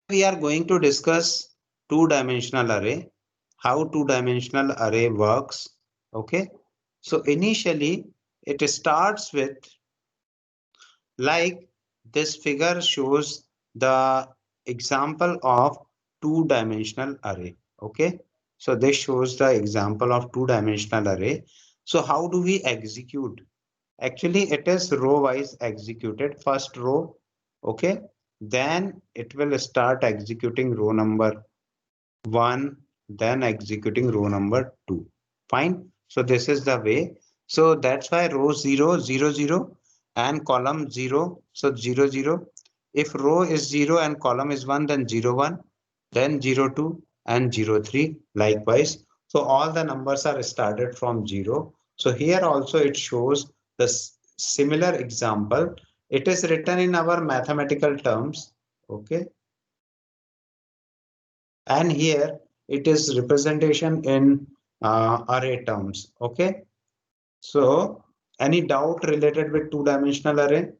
we are going to discuss two-dimensional array, how two-dimensional array works. Okay, so initially it starts with like this figure shows the example of two-dimensional array. Okay, so this shows the example of two-dimensional array. So how do we execute? Actually, it is row wise executed. First row, okay, then it will start executing row number 1, then executing row number 2. Fine. So this is the way. So that's why row 0, 0, 0 and column 0. So 0, 0. If row is 0 and column is 1, then 0, 1, then 0, 2 and 0, 3. Likewise. So all the numbers are started from 0. So here also it shows the similar example. It is written in our mathematical terms. Okay. And here it is representation in array terms. Okay, so any doubt related with two-dimensional array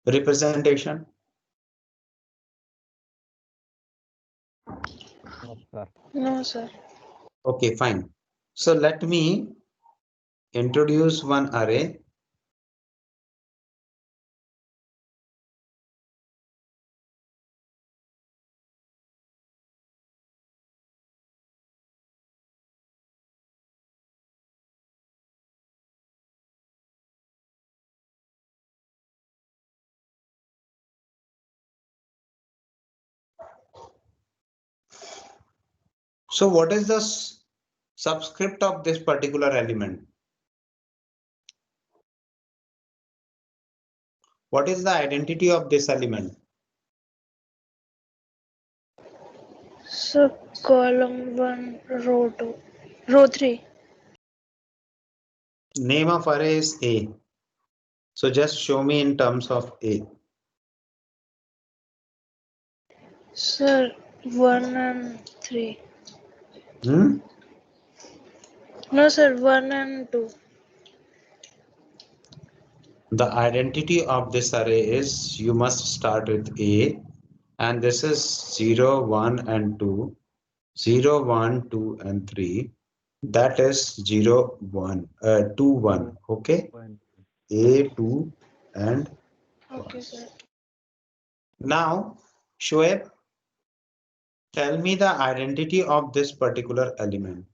representation? No, sir. No, sir. Okay, fine. So let me introduce one array. So what is the subscript of this particular element? What is the identity of this element? So column 1, row 2, row 3. Name of array is A. So just show me in terms of A. Sir, 1 and 3. Hmm? No, sir, 1 and 2. The identity of this array is you must start with A, and this is 0, 1 and 2, 0, 1, 2 and 3. That is 0, 1, 2, 1. Okay, One. A, 2 and 1. Okay, sir. Now, Shoaib, tell me the identity of this particular element.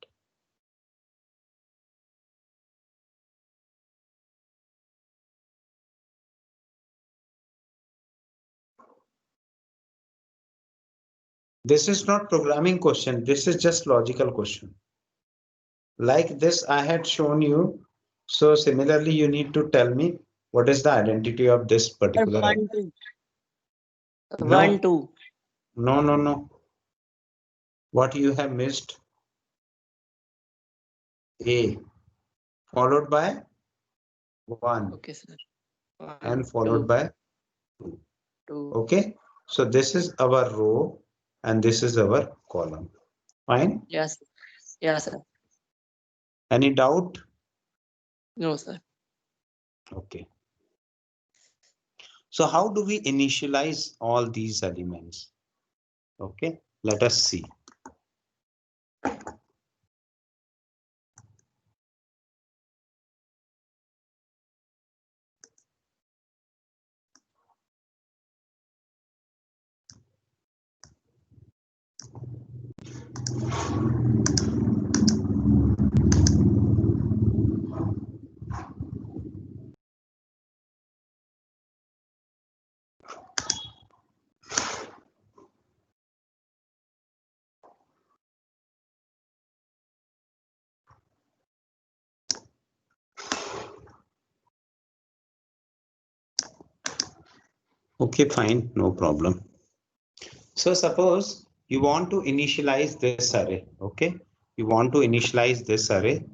This is not programming question. This is just logical question. Like this, I had shown you. So similarly, you need to tell me what is the identity of this particular element. 1, 2. 1, No, 2. no, no, no. What you have missed? A followed by 1 Okay, sir. 1, and followed 2, by 2. 2. Okay. So this is our row and this is our column. Fine. Yes. Yes, sir. Any doubt? No, sir. Okay. So how do we initialize all these elements? Okay. Let us see. Okay, fine. No problem. So suppose you want to initialize this array. Okay. You want to initialize this array.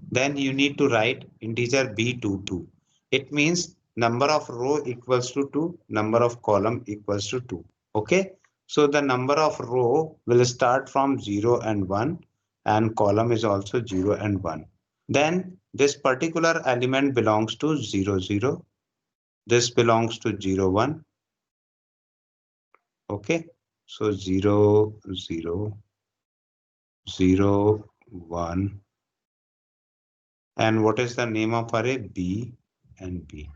Then you need to write integer b22. It means number of row equals to 2, number of column equals to 2. Okay. So the number of row will start from 0 and 1 and column is also 0 and 1. Then this particular element belongs to 0, 0. This belongs to 0, 1. Okay. So 0, 0, 0, 1. And what is the name of array? B and B.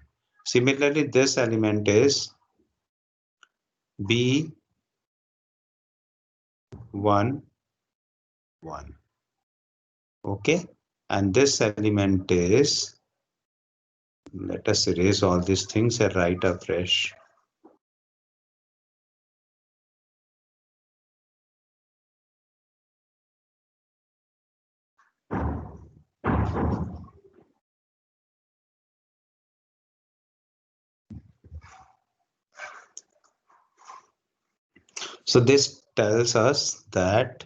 Similarly, this element is B 1, 1. Okay. And this element is, let us erase all these things and write afresh. So this tells us that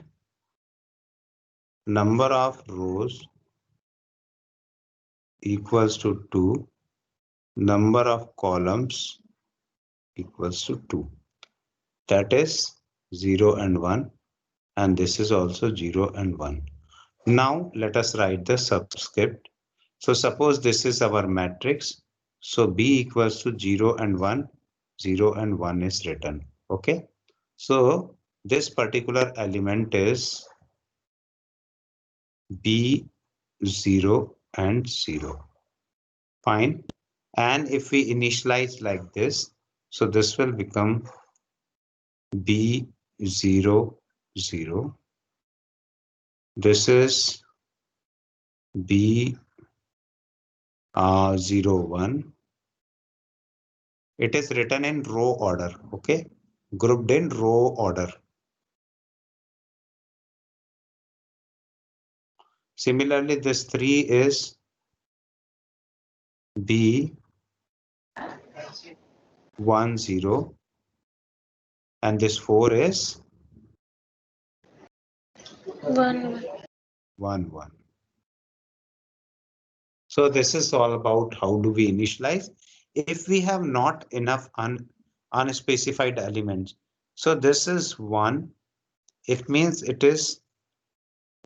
number of rows equals to 2, number of columns equals to 2. That is 0 and 1, and this is also 0 and 1. Now let us write the subscript. So suppose this is our matrix. So B equals to 0 and 1, 0 and 1 is written. Okay. So this particular element is B 0 and 0. Fine. And if we initialize like this, so this will become B 0, 0. This is B 0, 1. It is written in row order, okay? Grouped in row order. Similarly, this 3 is B 1, 0. And this 4 is 1 1, 1. So this is all about how do we initialize. If we have not enough unspecified elements, so this is 1. It means it is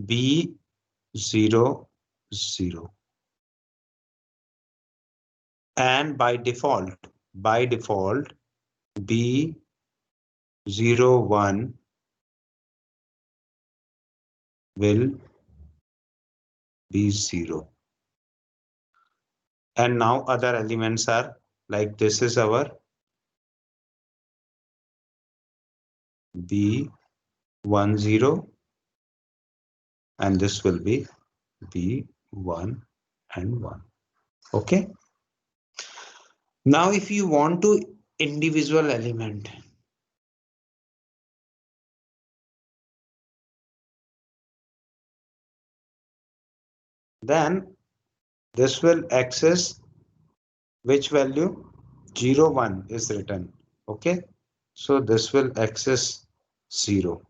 B 0, 0. And by default, B 0, 1 will be 0. And now other elements are like this is our B 1, 0, and this will be B 1 and 1. Okay. Now if you want to individual element, then this will access which value? 0, 1 is written. Okay. So this will access 0.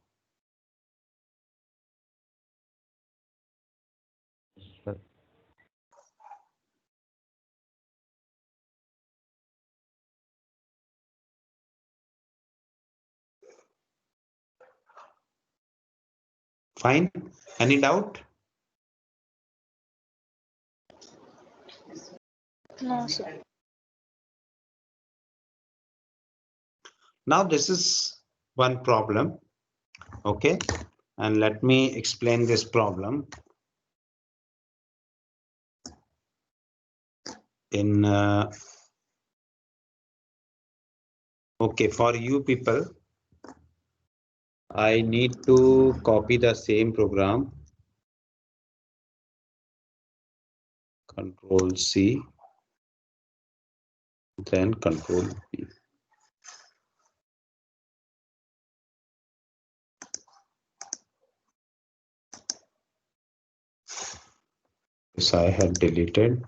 Fine. Any doubt? No, sir. Now this is one problem. Okay. And let me explain this problem in okay, for you people, I need to copy the same program. Control C, then Control V. This I had deleted.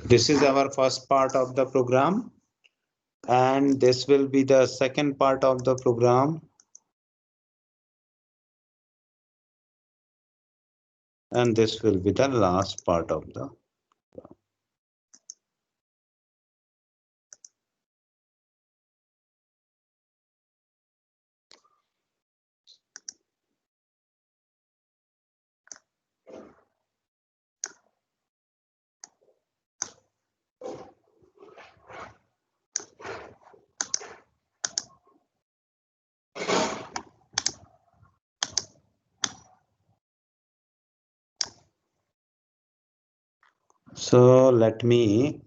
This is our first part of the program, and this will be the second part of the program. And this will be the last part of the So let me,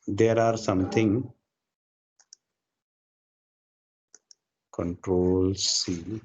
there are something, Control C.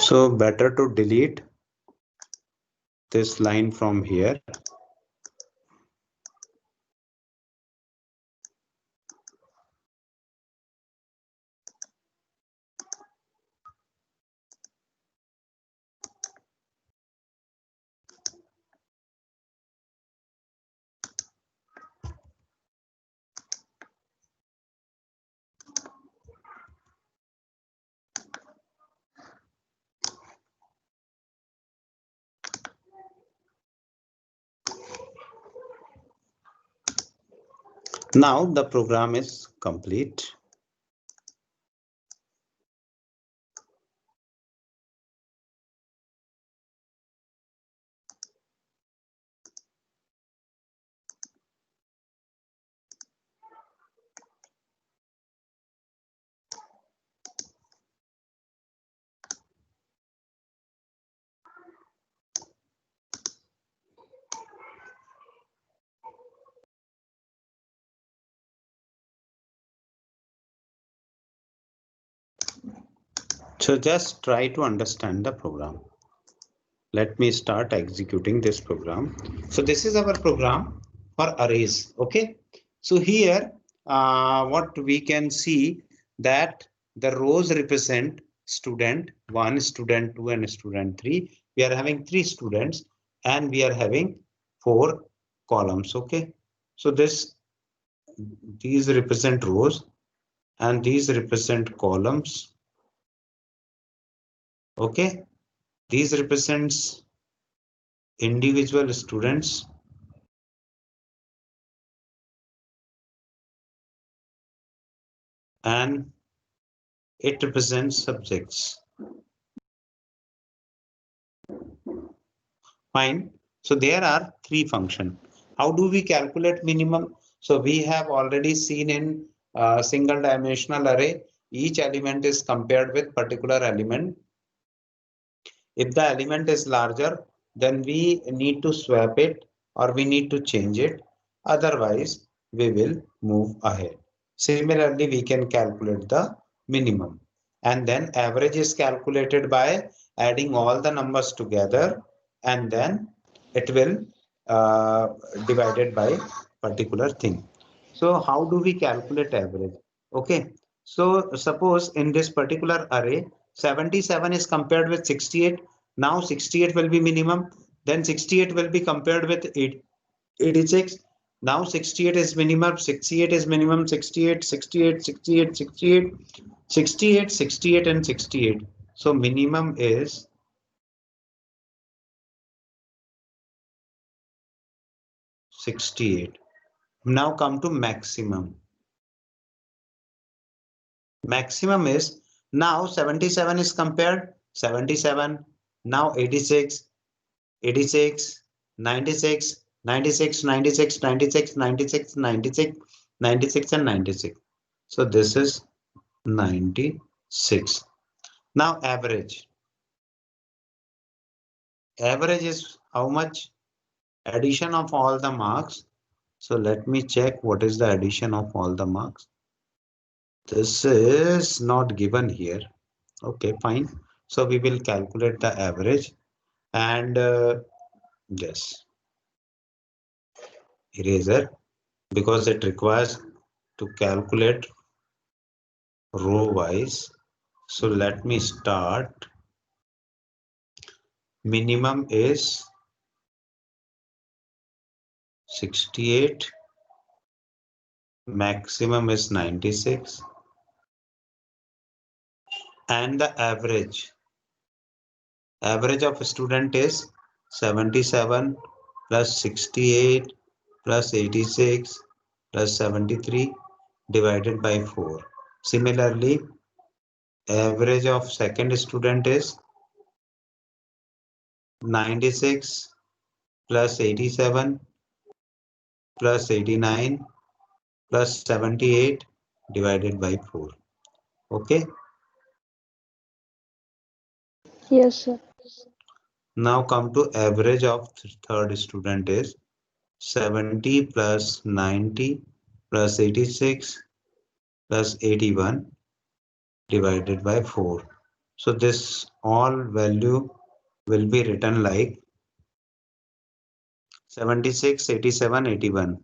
So better to delete this line from here. Now the program is complete. So just try to understand the program. Let me start executing this program. So this is our program for arrays. Okay. So here, what we can see that the rows represent student 1, student 2, and student 3. We are having 3 students and we are having 4 columns. Okay. So these represent rows and these represent columns. Okay. These represents individual students and it represents subjects. Fine. So there are 3 functions. How do we calculate minimum? So we have already seen in single dimensional array, each element is compared with particular element. If the element is larger, then we need to swap it or we need to change it. Otherwise, we will move ahead. Similarly, we can calculate the minimum. And then average is calculated by adding all the numbers together and then it will uh, divided by particular thing. So how do we calculate average? Okay. So suppose in this particular array, 77 is compared with 68. Now 68 will be minimum. Then 68 will be compared with 86. Now 68 is minimum. 68 is minimum. 68, 68, 68, 68, 68, 68, and 68. So minimum is 68. Now come to maximum. Maximum is now 77 is compared 77, now 86, 86, 96, 96, 96, 96, 96, 96, 96, and 96. So this is 96. Now average. Average is how much? Addition of all the marks. So let me check what is the addition of all the marks. This is not given here. Okay, fine. So we will calculate the average and yes, eraser because it requires to calculate row wise. So let me start. Minimum is 68. Maximum is 96. And the average Average of student is 77 plus 68 plus 86 plus 73 divided by 4. Similarly, average of second student is 96 plus 87 plus 89 plus 78 divided by 4. Okay. Yes, sir. Now come to average of third student is 70 plus 90 plus 86 plus 81 divided by 4. So this all value will be written like 76, 87, 81.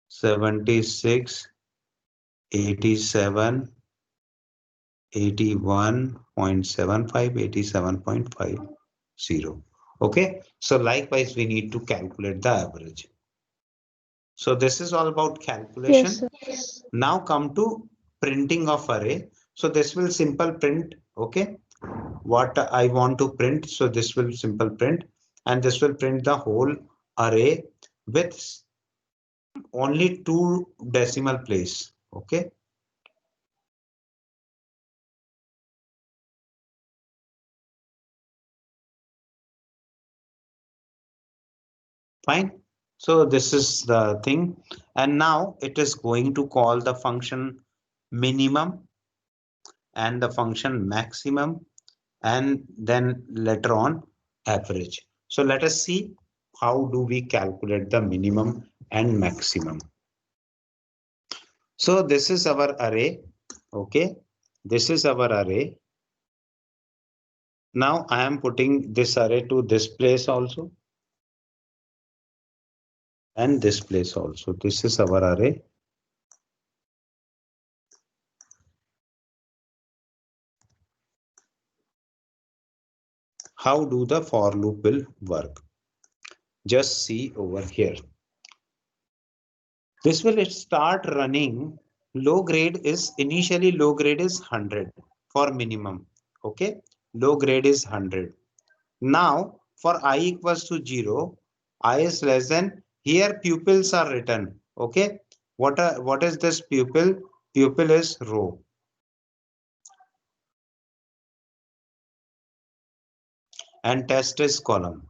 76, 87, 81.75, 87.50. Okay, so likewise we need to calculate the average. So this is all about calculation. Yes, sir. Now come to printing of array. So this will simple print. Okay, what I want to print. So this will simple print, and this will print the whole array with only 2 decimal place. Okay. Fine. So this is the thing. And now it is going to call the function minimum and the function maximum, and then later on average. So let us see how do we calculate the minimum and maximum. So this is our array. Okay. This is our array. Now I am putting this array to this place also, and this place also. This is our array. How do the for loop will work? Just see over here. This will start running. Low grade is initially low grade is 100 for minimum. Okay. Low grade is 100. Now for I equals to 0, I is less than, here pupils are written. Okay. What is this pupil? Pupil is row. And test is column.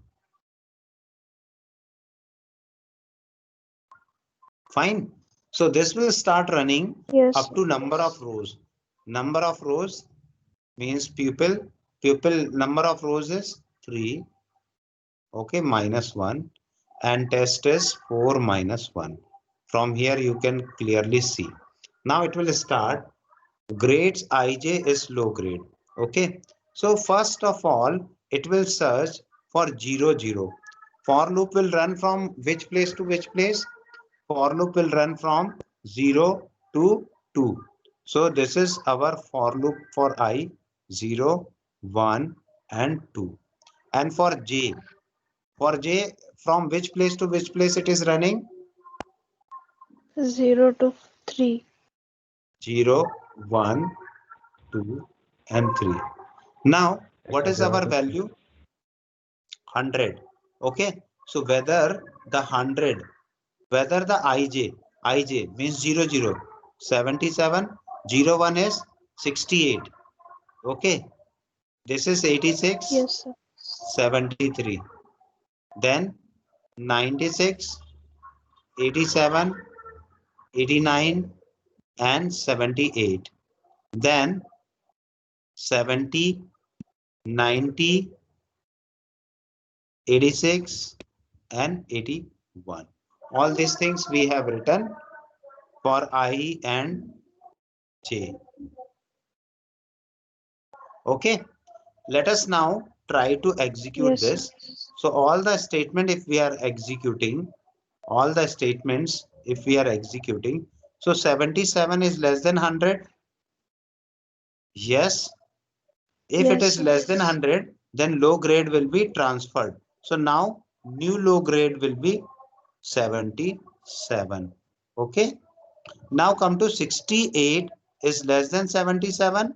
Fine. So this will start running Yes, up sir. to number of rows. Number of rows means pupil. Pupil number of rows is 3. Okay, minus 1. And test is 4 minus 1. From here you can clearly see. Now it will start. Grades ij is low grade. Okay. So first of all, it will search for 0, 0. For loop will run from which place to which place? For loop will run from 0 to 2. So this is our for loop for I, 0, 1 and 2. And for j from which place to which place it is running? 0 to 3. 0, 1, 2 and 3. Now what is our value? 100. Okay. So whether the 100, whether the ij means 0, 0, 77, 0, 1 is 68. Okay. This is 86, Yes, sir. 73. Then 96, 87, 89 and 78. Then 70, 90, 86 and 81. All these things we have written for I and J. Okay. Let us now try to execute Yes, sir. this. So all the statement if we are executing, all the statements if we are executing, so 77 is less than 100. Yes. If it Yes, is sir. less than 100, then low grade will be transferred. So now new low grade will be 77. Okay. Now come to 68 is less than 77.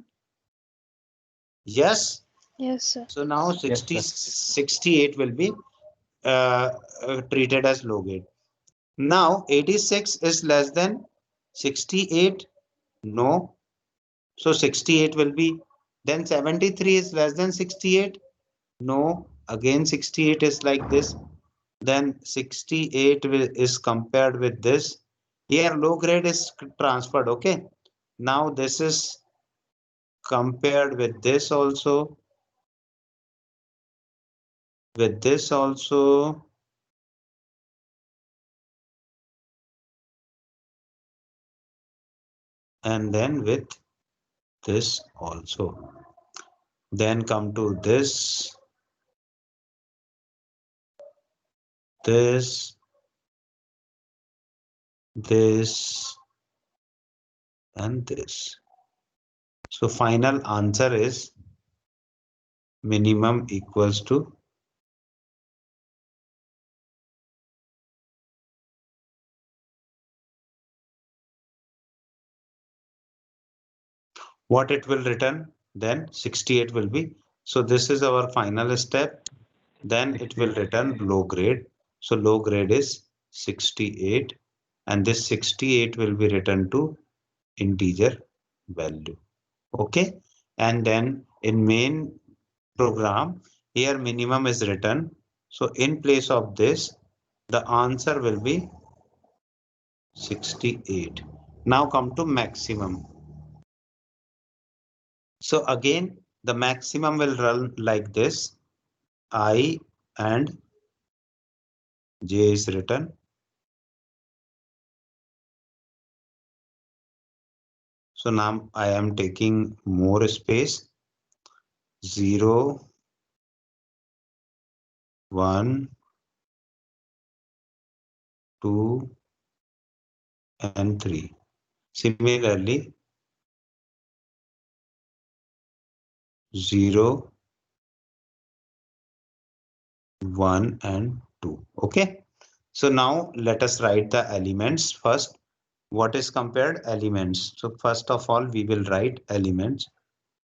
Yes. Yes, sir. So now Yes, sir. 68 will be treated as low grade. Now 86 is less than 68. No. So 68 will be, then 73 is less than 68. No. Again 68 is like this. Then 68 is compared with this. Here low grade is transferred. Okay. Now this is compared with this also. With this also. And then with this also. Then come to this, this, and this. So final answer is minimum equals to what it will return. Then 68 will be. So this is our final step. Then it will return low grade. So low grade is 68, and this 68 will be returned to integer value. Okay. And then in main program, here minimum is written. So in place of this, the answer will be 68. Now come to maximum. So again, the maximum will run like this. I and j is written. So now I am taking more space. 0, 1, 2, and 3. Similarly, 0, 1, and 2. Okay. So now let us write the elements first. What is compared? Elements. So first of all, we will write elements.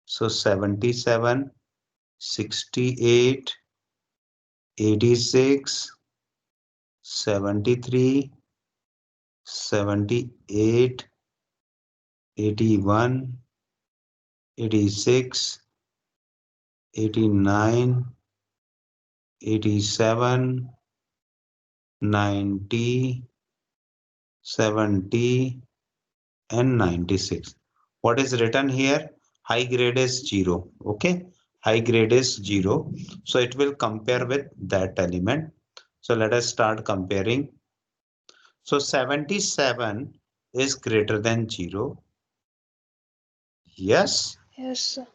So 77, 68, 86, 73, 78, 81, 86, 89, 87, 90, 70, and 96. What is written here? High grade is 0. Okay. High grade is 0. So it will compare with that element. So let us start comparing. So 77 is greater than 0. Yes. Yes, sir.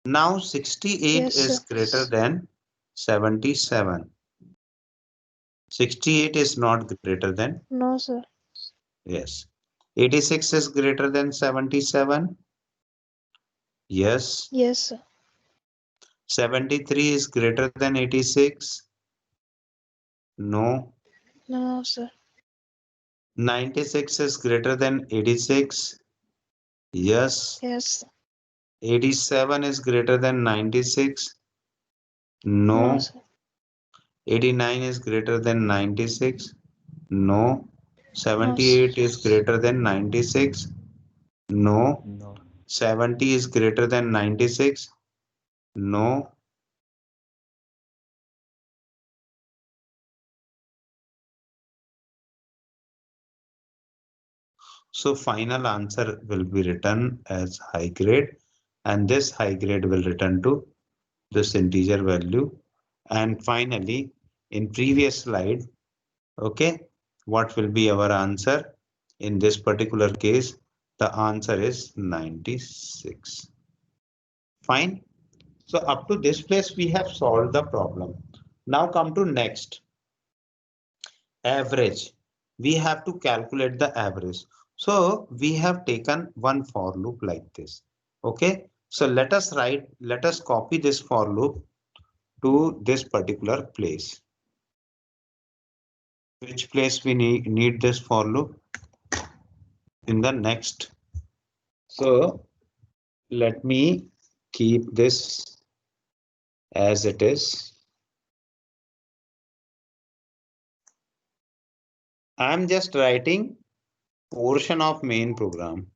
Now 68 Yes, is sir. greater than 77. 68 is not greater than, No, sir. yes. 86 is greater than 77. Yes. Yes, sir. 73 is greater than 86. No. No, sir. 96 is greater than 86. Yes. Yes. 87 is greater than 96. No, No. sir. 89 is greater than 96. No. No, sir. 78 is greater than 96. No. No. 70 is greater than 96. No. So final answer will be written as high grade, and this high grade will return to this integer value. And finally, in previous slide, okay, what will be our answer? In this particular case, the answer is 96. Fine. So up to this place, we have solved the problem. Now come to next. Average. We have to calculate the average. So we have taken one for loop like this. Okay. So let us copy this for loop to this particular place. Which place we need this for loop? In the next. So let me keep this as it is. I'm just writing portion of main program.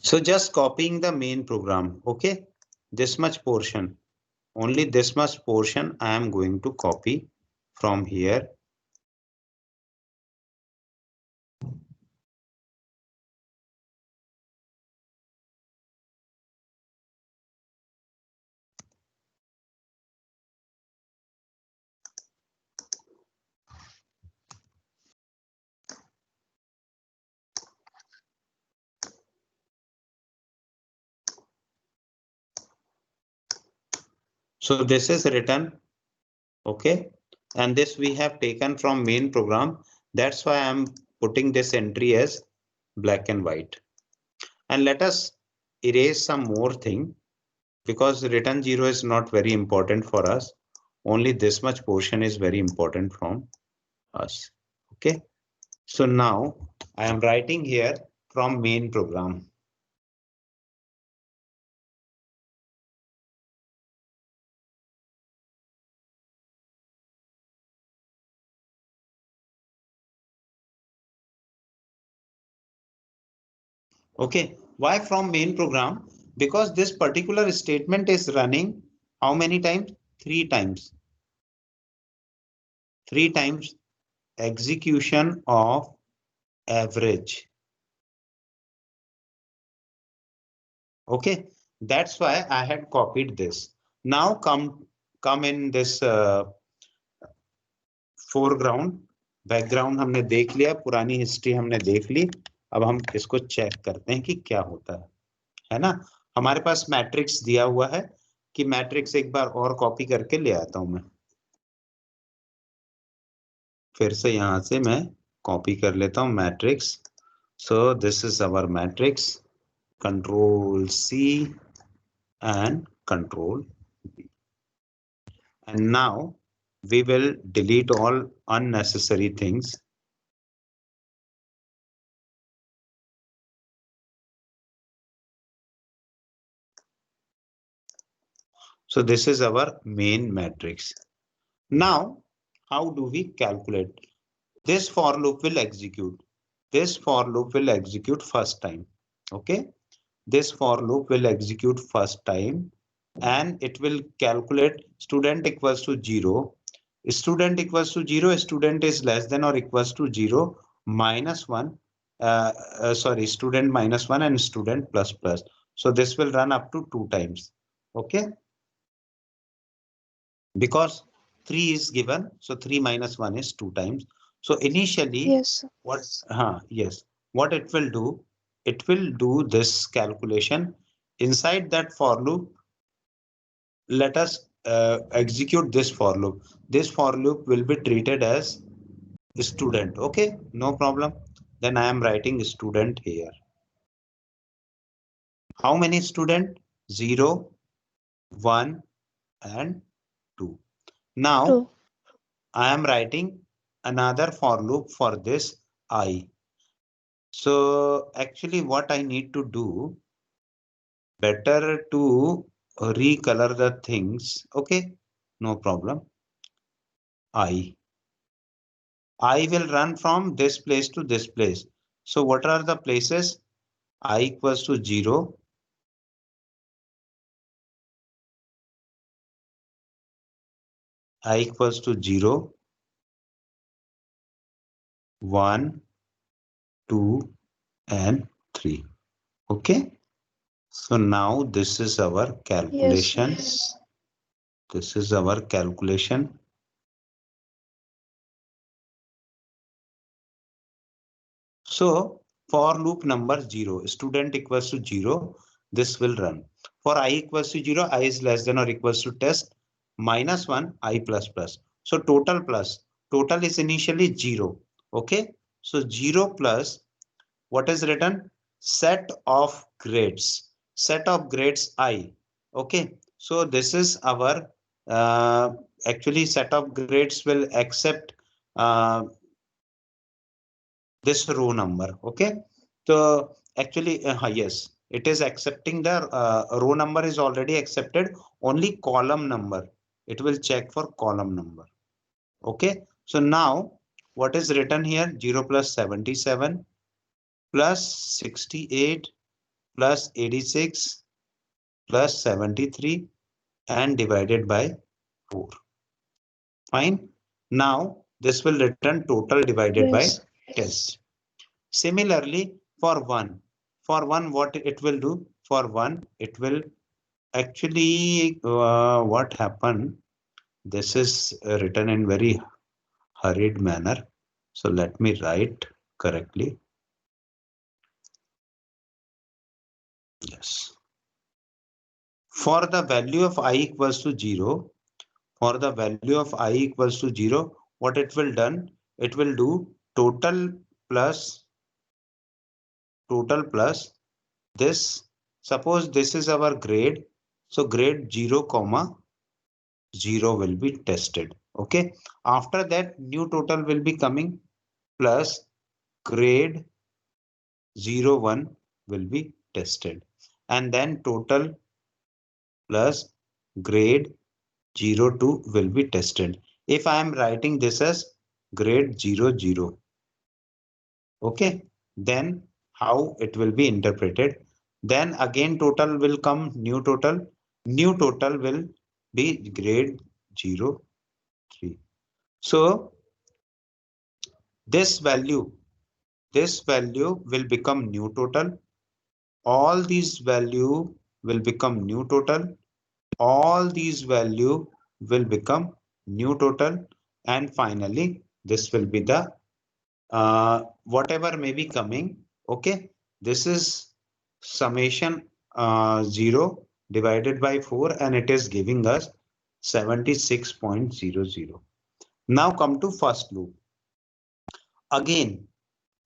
So just copying the main program, okay? This much portion, only this much portion I am going to copy from here. So this is written, okay? And this we have taken from main program. That's why I'm putting this entry as black and white. And let us erase some more thing, because return 0 is not very important for us. Only this much portion is very important from us. Okay. So now I am writing here from main program. Okay. Why from main program? Because this particular statement is running how many times? 3 times. 3 times execution of average. Okay. That's why I had copied this. Now come in this foreground background हमने देख लिया, पुरानी history हमने देख ली. अब हम इसको check करते हैं कि क्या होता है ना. हमारे पास मैट्रिक्स दिया हुआ है कि मैट्रिक्स एक बार और कॉपी करके ले आता हूं मैं. फिर से यहां से मैं कॉपी कर लेता हूं matrix. So this is our matrix, control C and control V. And now we will delete all unnecessary things. So this is our main matrix. Now, how do we calculate? This for loop will execute. This for loop will execute first time. Okay. This for loop will execute first time and it will calculate student equals to 0. Student equals to 0. Student is less than or equals to 0 minus 1. Sorry, student minus 1 and student plus plus. So this will run up to 2 times. Okay. Because 3 is given, so 3 minus 1 is 2 times. So initially, Yes. what it will do, it will do this calculation inside that for loop. Let us execute this for loop. This for loop will be treated as student. Okay, no problem. Then I am writing student here. How many student? 0, 1 and 2. Now 2. I am writing another for loop for this I. So actually what I need to do, better to recolor the things. Okay, no problem. I will run from this place to this place. So what are the places? I equals to 0. I equals to 0, 1, 2 and 3. Okay. So now this is our calculation. Yes. This is our calculation. So for loop number 0, student equals to 0, this will run. For I equals to 0, I is less than or equals to test minus 1, I plus plus. So total is initially 0. Okay. So 0 plus what is written? Set of grades I. Okay. So this is our actually set of grades will accept this row number. Okay. So actually yes, it is accepting the row number is already accepted, only column number it will check for column number. Okay. So now what is written here? 0 plus 77 plus 68 plus 86 plus 73 and divided by 4. Fine. Now this will return total divided by Yes. test. Similarly, for 1, what it will do? For 1, it will actually what happened? This is written in very hurried manner. So let me write correctly. Yes. For the value of I equals to 0, for the value of I equals to 0, what it will done? It will do total plus this. Suppose this is our grade. So grade 0 comma 0 will be tested. Okay. After that, new total will be coming plus grade 01 will be tested. And then total plus grade 02 will be tested. If I am writing this as grade 00, okay, then how it will be interpreted? Then again total will come, new total will be grade 03. So this value will become new total. All these value will become new total. All these value will become new total. And finally, this will be the whatever may be coming. Okay, this is summation 0 divided by 4 and it is giving us 76.00. Now come to first loop. Again,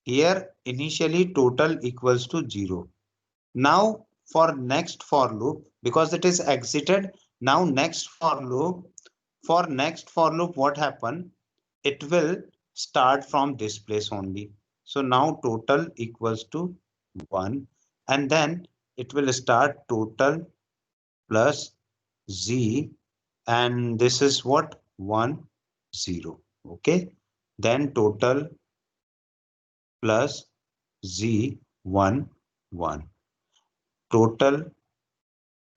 here initially total equals to 0. Now for next for loop, because it is exited, now next for loop, what happened? It will start from this place only. So now total equals to 1 and then it will start total plus z and this is what 1 0. Okay, then total plus z 1 1, total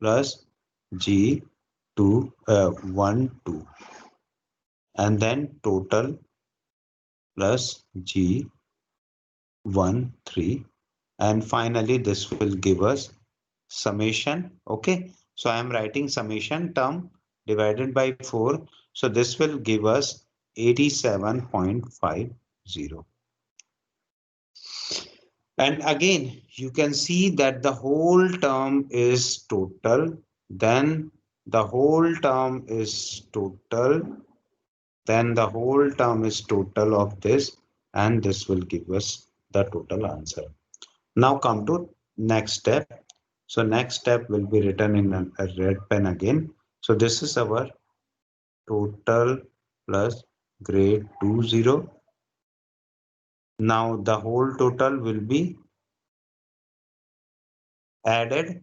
plus g 2 1 2 and then total plus g 1 3 and finally this will give us summation. Okay, so I am writing summation term divided by 4, so this will give us 87.50. and again you can see that the whole term is total, then the whole term is total, then the whole term is total of this, and this will give us the total answer. Now come to next step. So next step will be written in a red pen again. So this is our total plus grade 20. Now the whole total will be added.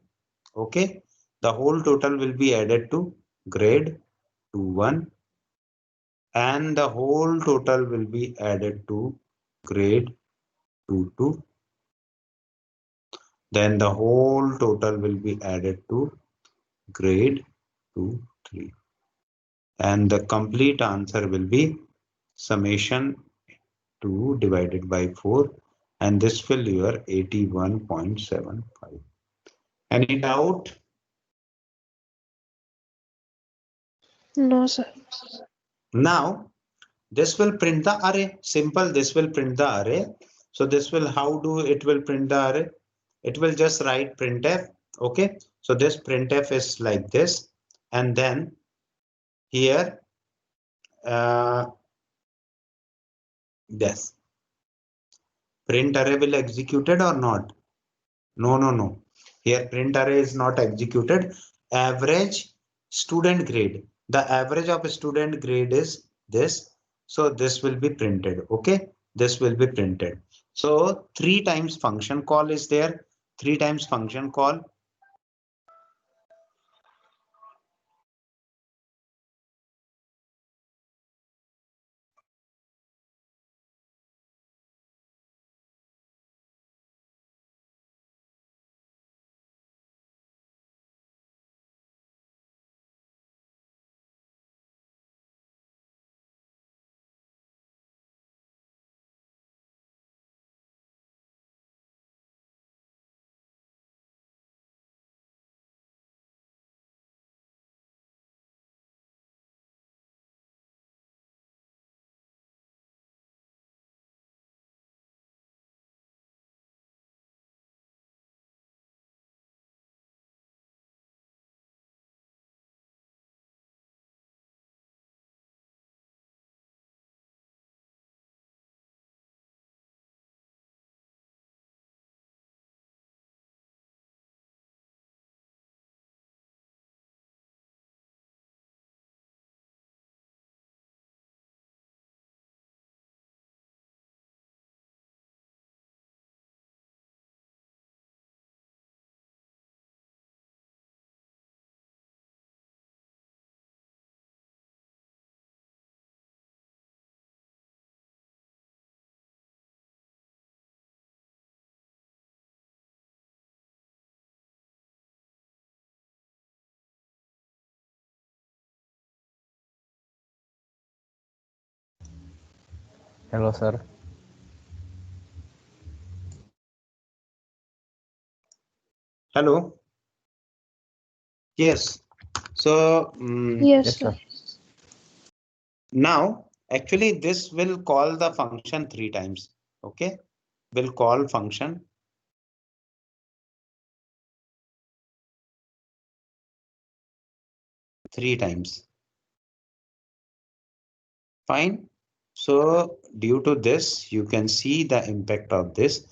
Okay, the whole total will be added to grade 21 and the whole total will be added to grade 22. Then the whole total will be added to grade 23. And the complete answer will be summation 2 divided by 4 and this will your 81.75. Any doubt? No, sir. Now this will print the array. Simple, this will print the array. So this will, how do it will print the array? It will just write printf. Okay, so this printf is like this, and then here this print array will executed or not? No. Here print array is not executed. Average student grade. The average of student grade is this. So this will be printed. Okay, this will be printed. So 3 times function call is there. 3 times function call. Hello, sir. Hello. Yes. So Yes, Yes, sir. sir. now actually this will call the function 3 times. Okay, will call function three times. Fine. So due to this, you can see the impact of this.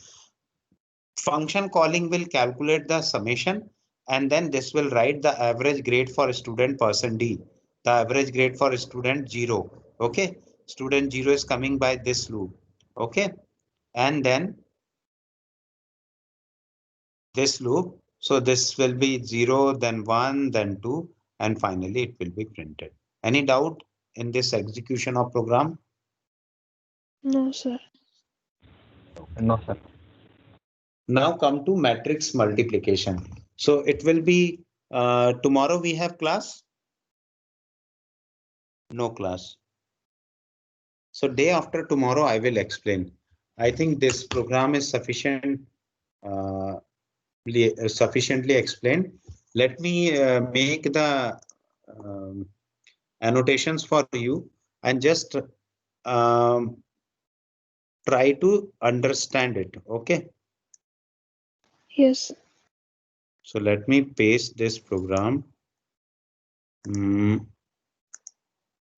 Function calling will calculate the summation, and then this will write the average grade for student person D, the average grade for student 0. Okay, student 0 is coming by this loop. Okay, and then this loop. So this will be 0, then 1, then 2, and finally it will be printed. Any doubt in this execution of program? No, sir. No, sir. Now come to matrix multiplication. So it will be tomorrow we have class? No class. So day after tomorrow I will explain. I think this program is uh, sufficiently explained. Let me make the um, annotations for you and just um, try to understand it. Okay. Yes. So let me paste this program.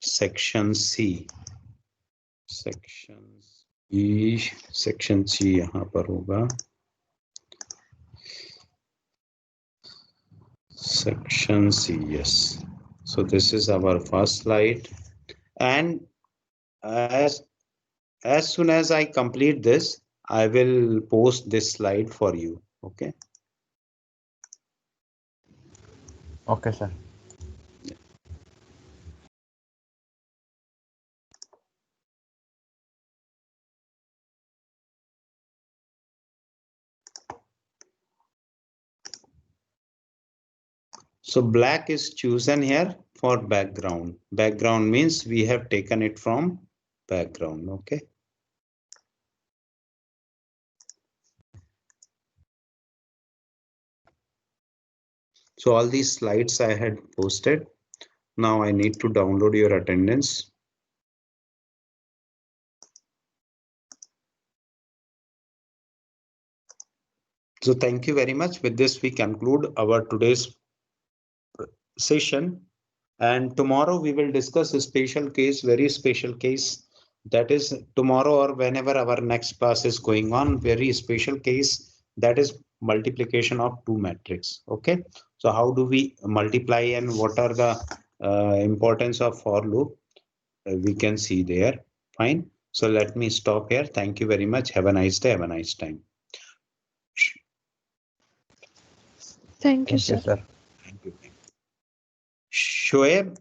Section C. Section C यहाँ पर होगा. Section C, yes. So this is our first slide, and as soon as I complete this, I will post this slide for you. Okay. Okay, sir. So black is chosen here for background. Background means we have taken it from background. Okay. So all these slides I had posted. Now I need to download your attendance. So thank you very much. With this, we conclude our today's session. And tomorrow we will discuss a special case, very special case. That is tomorrow or whenever our next class is going on, very special case, that is multiplication of two matrix. Okay. So how do we multiply and what are the importance of for loop? We can see there. Fine. So let me stop here. Thank you very much. Have a nice day. Have a nice time. Thank you, Thank you, sir. sir. Thank you. Shoaib,